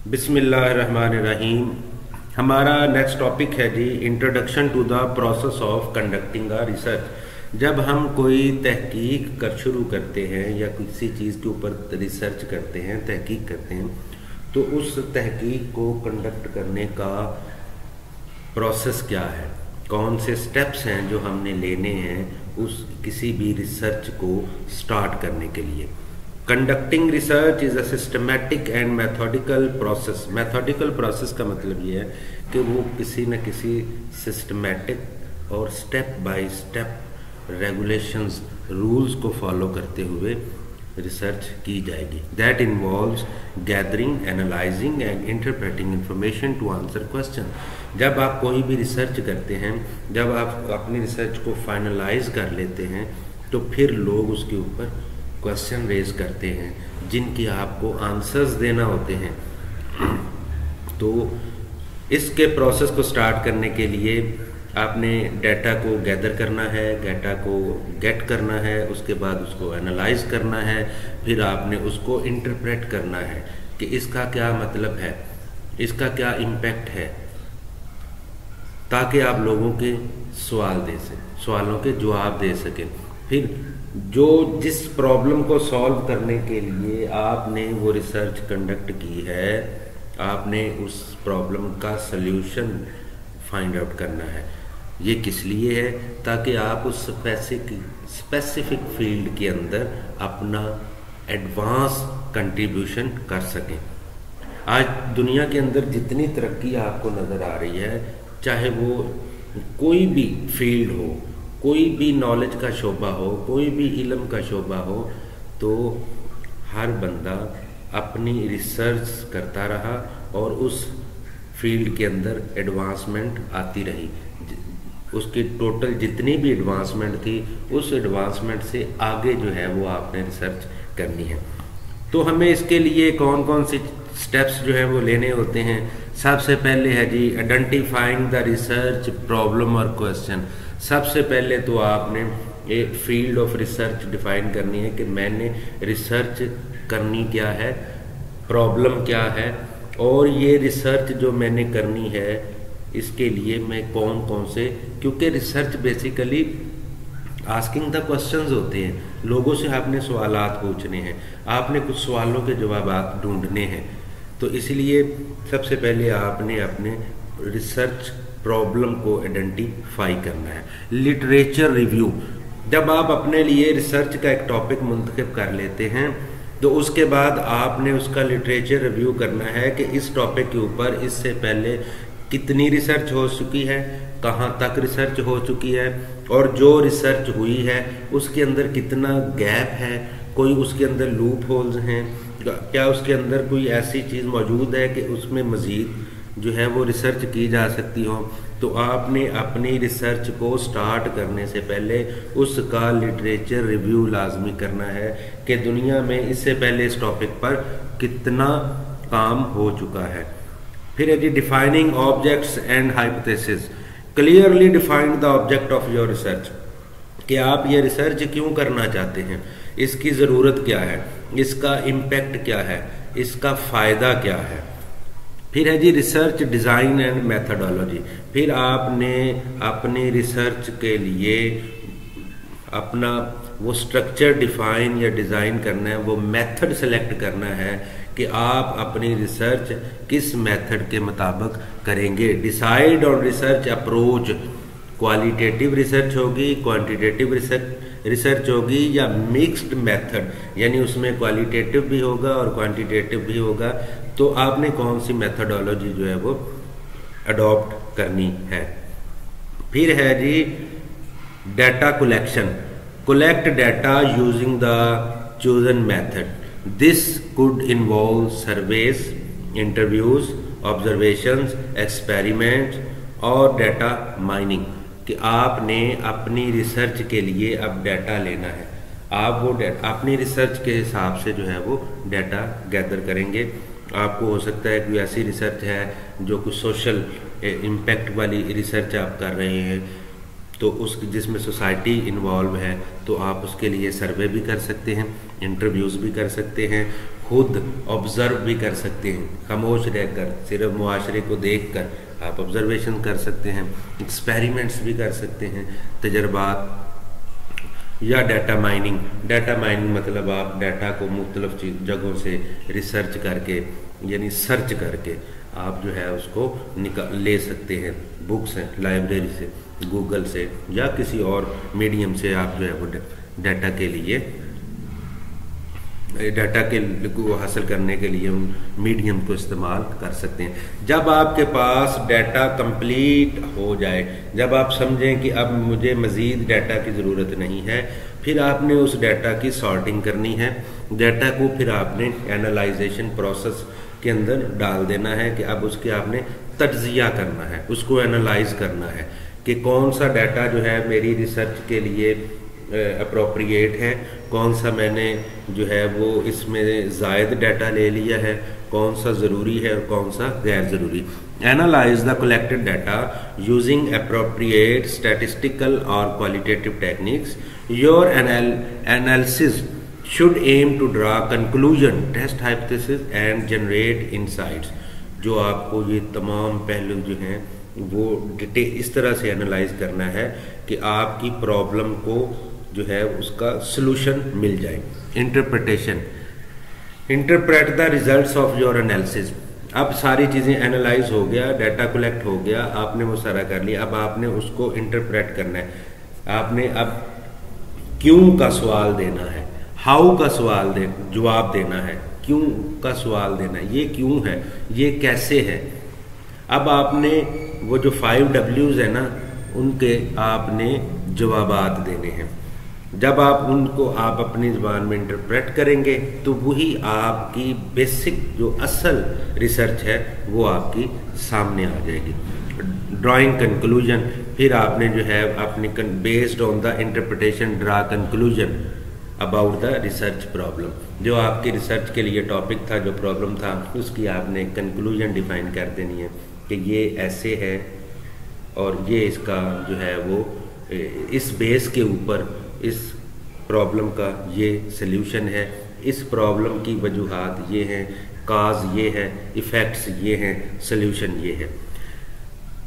बिस्मिल्लाहिर्रहमानिर्रहीम। हमारा next topic है जी introduction to the process of conducting a research. जब हम कोई तहकीक कर शुरू करते हैं या किसी चीज़ के ऊपर रिसर्च करते हैं, तहकीक करते हैं, तो उस तहकीक को कंडक्ट करने का प्रोसेस क्या है, कौन से स्टेप्स हैं जो हमने लेने हैं उस किसी भी रिसर्च को स्टार्ट करने के लिए। Conducting research is a systematic and methodical process. Methodical process का मतलब ये है कि वो किसी न किसी सिस्टमेटिक और step by step regulations, rules को फॉलो करते हुए रिसर्च की जाएगी। That involves gathering, analysing and interpreting information to answer question. जब आप कोई भी रिसर्च करते हैं, जब आप अपनी रिसर्च को फाइनलाइज कर लेते हैं, तो फिर लोग उसके ऊपर क्वेश्चन रेज करते हैं जिनकी आपको आंसर्स देना होते हैं। तो इसके प्रोसेस को स्टार्ट करने के लिए आपने डाटा को गैदर करना है, डाटा को गेट करना है, उसके बाद उसको एनालाइज करना है, फिर आपने उसको इंटरप्रेट करना है कि इसका क्या मतलब है, इसका क्या इम्पैक्ट है, ताकि आप लोगों के सवालों के जवाब दे सकें। फिर जिस प्रॉब्लम को सॉल्व करने के लिए आपने वो रिसर्च कंडक्ट की है, आपने उस प्रॉब्लम का सल्यूशन फाइंड आउट करना है। ये किस लिए है? ताकि आप उस स्पेसिफिक फील्ड के अंदर अपना एडवांस कंट्रीब्यूशन कर सकें। आज दुनिया के अंदर जितनी तरक्की आपको नज़र आ रही है, चाहे वो कोई भी फील्ड हो, कोई भी नॉलेज का शोबा हो, कोई भी इल्म का शोबा हो, तो हर बंदा अपनी रिसर्च करता रहा और उस फील्ड के अंदर एडवांसमेंट आती रही। उसकी टोटल जितनी भी एडवांसमेंट थी, उस एडवांसमेंट से आगे जो है वो आपने रिसर्च करनी है। तो हमें इसके लिए कौन कौन से स्टेप्स जो है वो लेने होते हैं। सबसे पहले है जी आइडेंटिफाइंग द रिसर्च प्रॉब्लम और क्वेश्चन। सबसे पहले तो आपने एक फील्ड ऑफ रिसर्च डिफाइन करनी है कि मैंने रिसर्च करनी क्या है, प्रॉब्लम क्या है, और ये रिसर्च जो मैंने करनी है इसके लिए मैं कौन कौन से, क्योंकि research basically asking the questions होते हैं। लोगों से आपने सवालात पूछने हैं, आपने कुछ सवालों के जवाब ढूंढने हैं। तो इसलिए सबसे पहले आपने अपने रिसर्च प्रॉब्लम को आइडेंटिफाई करना है। Literature review. जब आप अपने लिए रिसर्च का एक टॉपिक मुंतखब कर लेते हैं, तो उसके बाद आपने उसका लिटरेचर रिव्यू करना है कि इस टॉपिक के ऊपर इससे पहले कितनी रिसर्च हो चुकी है, कहाँ तक रिसर्च हो चुकी है, और जो रिसर्च हुई है उसके अंदर कितना गैप है, कोई उसके अंदर लूप होल्स हैं, क्या उसके अंदर कोई ऐसी चीज़ मौजूद है कि उसमें मज़ीद जो है वो रिसर्च की जा सकती हो। तो आपने अपनी रिसर्च को स्टार्ट करने से पहले उसका लिटरेचर रिव्यू लाजमी करना है कि दुनिया में इससे पहले इस टॉपिक पर कितना काम हो चुका है। फिर है जी defining objects and hypothesis. Clearly define the object of your research, कि आप ये रिसर्च क्यों करना चाहते हैं, इसकी ज़रूरत क्या है, इसका इम्पैक्ट क्या है, इसका फ़ायदा क्या है। फिर है जी रिसर्च डिज़ाइन एंड मेथडोलॉजी। फिर आपने अपनी रिसर्च के लिए अपना वो स्ट्रक्चर डिफाइन या डिज़ाइन करना है, वो मेथड सेलेक्ट करना है कि आप अपनी रिसर्च किस मेथड के मुताबिक करेंगे। Decide on research approach. Qualitative research होगी, क्वांटिटेटिव रिसर्च होगी, या मिक्स्ड मेथड, यानी उसमें क्वालिटेटिव भी होगा और क्वांटिटेटिव भी होगा। तो आपने कौन सी मेथडोलॉजी जो है वो अडॉप्ट करनी है। फिर है जी data collection. Collect data using the chosen method. This could involve surveys, interviews, observations, experiments और डाटा माइनिंग। कि आपने अपनी रिसर्च के लिए अब डाटा लेना है, आप वो अपनी रिसर्च के हिसाब से जो है वो डाटा गैदर करेंगे। आपको हो सकता है कोई ऐसी रिसर्च है जो कुछ सोशल इम्पैक्ट वाली रिसर्च आप कर रहे हैं, तो उस जिसमें सोसाइटी इन्वॉल्व है, तो आप उसके लिए सर्वे भी कर सकते हैं, इंटरव्यूज़ भी कर सकते हैं, खुद ऑब्ज़र्व भी कर सकते हैं, खामोश रहकर, सिर्फ मुआशरे को देखकर आप ऑब्जर्वेशन कर सकते हैं, एक्सपेरिमेंट्स भी कर सकते हैं, तजर्बात, या डाटा माइनिंग। डाटा माइनिंग मतलब आप डाटा को मुख्तलिफ जगहों से रिसर्च करके यानी सर्च करके आप जो है उसको ले सकते हैं, बुक्स हैं, लाइब्रेरी से, गूगल से या किसी और मीडियम से आप जो है वो डाटा को हासिल करने के लिए उन मीडियम को इस्तेमाल कर सकते हैं। जब आपके पास डाटा कंप्लीट हो जाए, जब आप समझें कि अब मुझे मज़ीद डाटा की ज़रूरत नहीं है, फिर आपने उस डाटा की सॉर्टिंग करनी है। डाटा को फिर आपने एनालाइजेशन प्रोसेस के अंदर डाल देना है कि अब उसके आपने तज्जिया करना है, उसको एनालाइज करना है कि कौन सा डाटा जो है मेरी रिसर्च के लिए अप्रोप्रिएट है, कौन सा मैंने जो है वो इसमें ज़ायद डाटा ले लिया है, कौन सा ज़रूरी है और कौन सा गैर ज़रूरी। Analyse the collected data using appropriate statistical और qualitative techniques. Your analysis should aim to draw conclusion, test hypothesis and generate insights। जो आपको ये तमाम पहलू जो हैं वो डिटेल इस तरह से एनालाइज करना है कि आपकी प्रॉब्लम को जो है उसका सलूशन मिल जाए। Interpretation, interpret the results of your analysis. अब सारी चीज़ें एनालाइज हो गया, डाटा कलेक्ट हो गया, आपने वो सारा कर लिया, अब आपने उसको इंटरप्रेट करना है। आपने अब क्यों का सवाल देना है, हाउ का जवाब देना है, क्यों का सवाल देना है, ये क्यों है, ये कैसे है। अब आपने वो जो 5 W's है ना, उनके आपने जवाबात देने हैं। जब आप उनको आप अपनी ज़बान में इंटरप्रेट करेंगे तो वही आपकी बेसिक जो असल रिसर्च है वो आपकी सामने आ जाएगी। ड्राइंग कंक्लूजन, फिर आपने जो है अपनी based on the interpretation draw conclusion about the research problem. जो आपकी रिसर्च के लिए टॉपिक था, जो प्रॉब्लम था, उसकी आपने कंक्लूजन डिफाइन कर देनी है कि ये ऐसे है और ये इसका जो है वो इस बेस के ऊपर इस प्रॉब्लम का ये सल्यूशन है, इस प्रॉब्लम की वजूहात ये हैं, काज ये है, इफ़ेक्ट्स ये हैं, सल्यूशन ये है।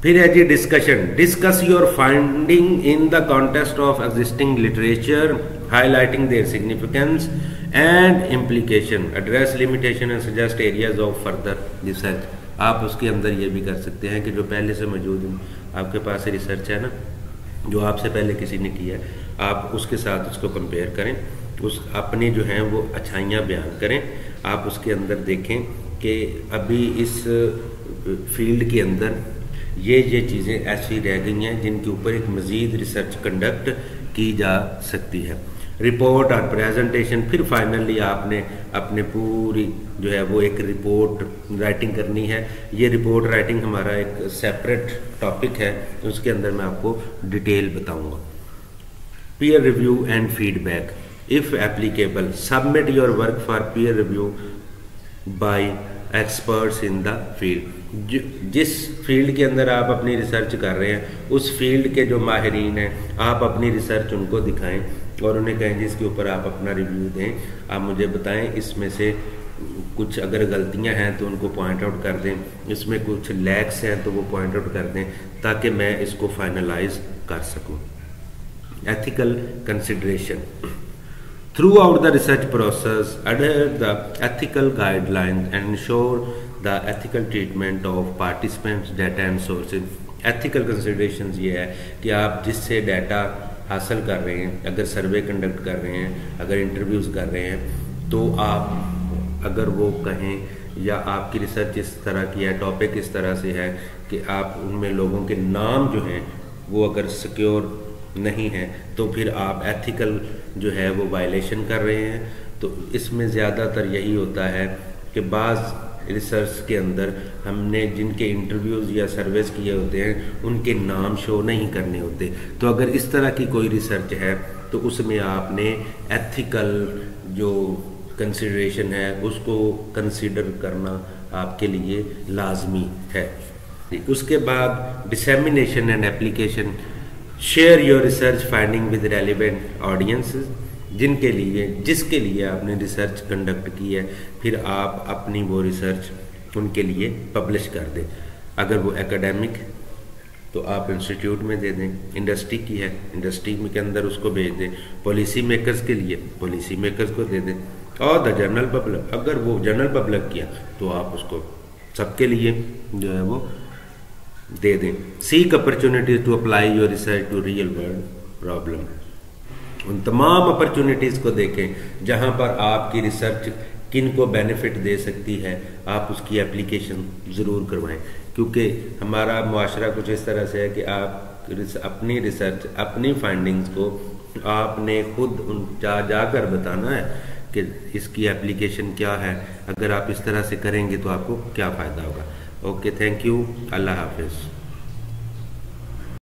फिर है जी discussion. Discuss your finding in the context of existing literature, highlighting their significance and implication, address limitation and suggest areas of further research. आप उसके अंदर ये भी कर सकते हैं कि जो पहले से मौजूद आपके पास रिसर्च है ना, जो आपसे पहले किसी ने किया है, आप उसके साथ उसको कंपेयर करें, उस अपनी जो हैं वो अच्छाइयाँ बयान करें। आप उसके अंदर देखें कि अभी इस फील्ड के अंदर ये चीज़ें ऐसी रह गई हैं जिनके ऊपर एक मज़ीद रिसर्च कंडक्ट की जा सकती है। रिपोर्ट और प्रेजेंटेशन, फिर फाइनली आपने अपने पूरी जो है वो एक रिपोर्ट राइटिंग करनी है। ये रिपोर्ट राइटिंग हमारा एक सेपरेट टॉपिक है, उसके अंदर मैं आपको डिटेल बताऊंगा। Peer review and feedback, if applicable submit your work for peer review bye experts in the field. जिस फील्ड के अंदर आप अपनी रिसर्च कर रहे हैं, उस फील्ड के जो माहिरीन हैं, आप अपनी रिसर्च उनको दिखाएं और उन्हें कहें जिसके ऊपर आप अपना रिव्यू दें, आप मुझे बताएं इसमें से कुछ अगर गलतियां हैं तो उनको पॉइंट आउट कर दें, इसमें कुछ लैक्स हैं तो वो पॉइंट आउट कर दें ताकि मैं इसको फाइनलाइज कर सकूं। Ethical consideration, throughout the research process adhere the ethical guidelines and ensure the ethical treatment of participants data and sources। ethical considerations ये है कि आप जिससे डाटा हासिल कर रहे हैं, अगर सर्वे कंडक्ट कर रहे हैं, अगर इंटरव्यूज़ कर रहे हैं, तो आप अगर वो कहें या आपकी रिसर्च इस तरह की है, टॉपिक इस तरह से है कि आप उनमें लोगों के नाम जो हैं वो अगर सिक्योर नहीं है तो फिर आप एथिकल जो है वो वायलेशन कर रहे हैं। तो इसमें ज़्यादातर यही होता है कि बाज़ रिसर्च के अंदर हमने जिनके इंटरव्यूज़ या सर्वेस किए होते हैं उनके नाम शो नहीं करने होते। तो अगर इस तरह की कोई रिसर्च है तो उसमें आपने एथिकल जो कंसिडरेशन है उसको कंसिडर करना आपके लिए लाजमी है। उसके बाद dissemination and application, share your research finding with relevant audiences. जिनके लिए जिसके लिए आपने रिसर्च कंडक्ट की है, फिर आप अपनी वो रिसर्च उनके लिए पब्लिश कर दें। अगर वो एकेडमिक तो आप इंस्टीट्यूट में दे दें, इंडस्ट्री की है इंडस्ट्री के अंदर उसको भेज दें, पॉलिसी मेकर्स के लिए पॉलिसी मेकर्स को दे दें, और द जनरल पब्लिक अगर वो जनरल पब्लिक किया तो आप उसको सबके लिए जो है वो दे दें। Seek opportunities to apply your research to real world problem. उन तमाम अपॉर्चुनिटीज़ को देखें जहां पर आपकी रिसर्च किन को बेनिफिट दे सकती है, आप उसकी एप्लीकेशन ज़रूर करवाएं। क्योंकि हमारा मुआशरा कुछ इस तरह से है कि आप अपनी रिसर्च अपनी फाइंडिंग्स को आपने खुद जाकर बताना है कि इसकी एप्लीकेशन क्या है। अगर आप इस तरह से करेंगे तो आपको क्या फ़ायदा होगा। ओके, थैंक यू, अल्लाह हाफिज़।